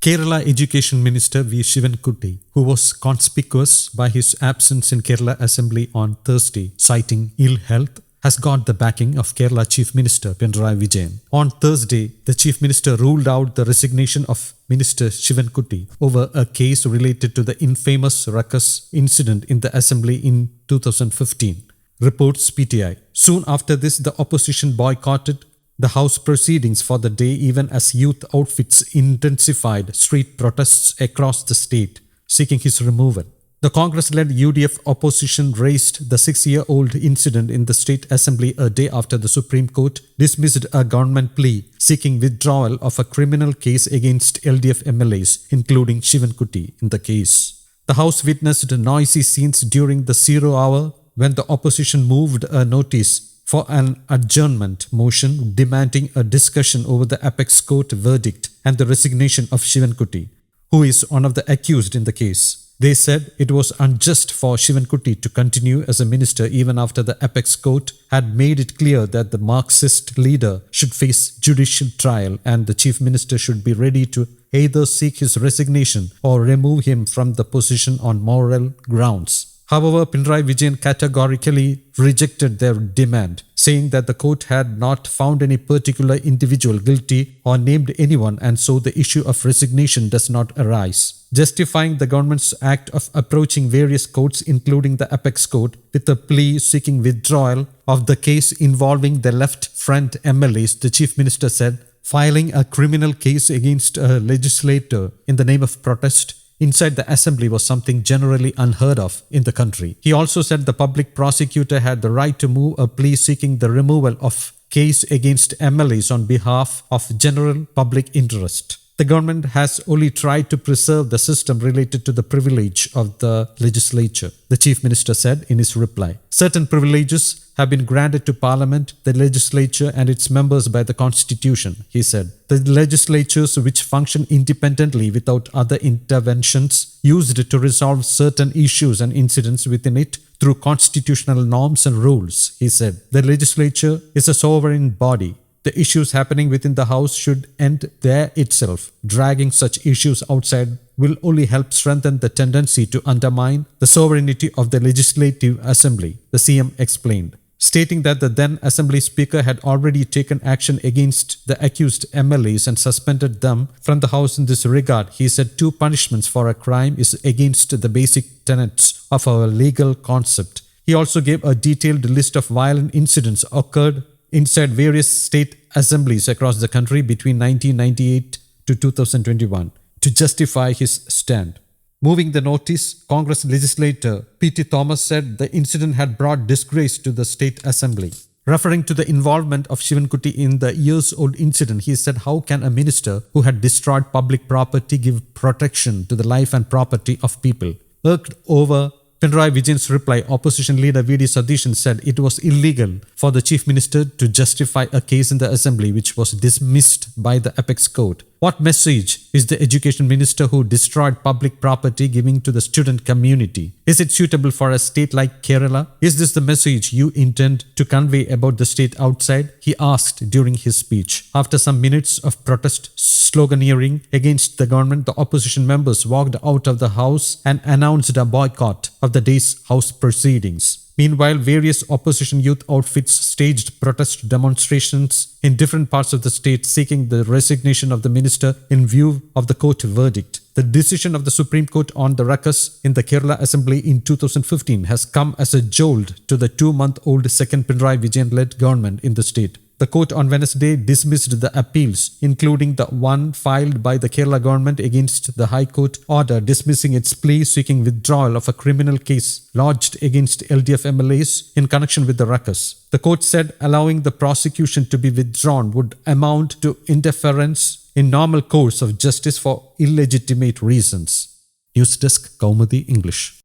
Kerala Education Minister V Sivankutty, who was conspicuous by his absence in Kerala Assembly on Thursday, citing ill health, has got the backing of Kerala Chief Minister Pinarayi Vijayan. On Thursday, the Chief Minister ruled out the resignation of Minister Sivankutty over a case related to the infamous Ruckus incident in the Assembly in 2015, reports PTI. Soon after this, the opposition boycotted the House proceedings for the day even as youth outfits intensified street protests across the state, seeking his removal. The Congress-led UDF opposition raised the 6-year-old incident in the State Assembly a day after the Supreme Court dismissed a government plea seeking withdrawal of a criminal case against LDF MLAs, including Sivankutty, in the case. The House witnessed noisy scenes during the 0 hour when the opposition moved a notice for an adjournment motion demanding a discussion over the apex court verdict and the resignation of Sivankutty, who is one of the accused in the case. They said it was unjust for Sivankutty to continue as a minister even after the apex court had made it clear that the Marxist leader should face judicial trial and the chief minister should be ready to either seek his resignation or remove him from the position on moral grounds. However, Pinarayi Vijayan categorically rejected their demand, saying that the court had not found any particular individual guilty or named anyone and so the issue of resignation does not arise, justifying the government's act of approaching various courts including the apex court with a plea seeking withdrawal of the case involving the left front MLAs. The chief minister said filing a criminal case against a legislator in the name of protest inside the assembly was something generally unheard of in the country. He also said the public prosecutor had the right to move a plea seeking the removal of case against MLAs on behalf of general public interest. The government has only tried to preserve the system related to the privilege of the legislature, the chief minister said in his reply. Certain privileges have been granted to Parliament, the legislature and its members by the Constitution, he said. The legislatures which function independently without other interventions used to resolve certain issues and incidents within it through constitutional norms and rules, he said. The legislature is a sovereign body. The issues happening within the House should end there itself. Dragging such issues outside will only help strengthen the tendency to undermine the sovereignty of the Legislative Assembly, the CM explained, stating that the then Assembly Speaker had already taken action against the accused MLAs and suspended them from the House in this regard. He said 2 punishments for a crime is against the basic tenets of our legal concept. He also gave a detailed list of violent incidents occurred inside various state assemblies across the country between 1998 to 2021 to justify his stand. Moving the notice, Congress legislator P.T. Thomas said the incident had brought disgrace to the State Assembly. Referring to the involvement of Sivankutty in the years-old incident, he said, how can a minister who had destroyed public property give protection to the life and property of people? Irked over Pinarayi Vijayan's reply, opposition leader V Sivankutty said it was illegal for the chief minister to justify a case in the assembly which was dismissed by the apex court. What message is the education minister who destroyed public property giving to the student community? Is it suitable for a state like Kerala? Is this the message you intend to convey about the state outside? He asked during his speech. After some minutes of protest sloganeering against the government, the opposition members walked out of the house and announced a boycott of the day's house proceedings. Meanwhile, various opposition youth outfits staged protest demonstrations in different parts of the state seeking the resignation of the minister in view of the court verdict. The decision of the Supreme Court on the Ruckus in the Kerala Assembly in 2015 has come as a jolt to the 2-month-old second Pinarayi Vijayan-led government in the state. The court on Wednesday dismissed the appeals, including the one filed by the Kerala government against the High Court order dismissing its plea seeking withdrawal of a criminal case lodged against LDF MLAs in connection with the Ruckus. The court said allowing the prosecution to be withdrawn would amount to interference in normal course of justice for illegitimate reasons. News Desk, Kaumudy, English.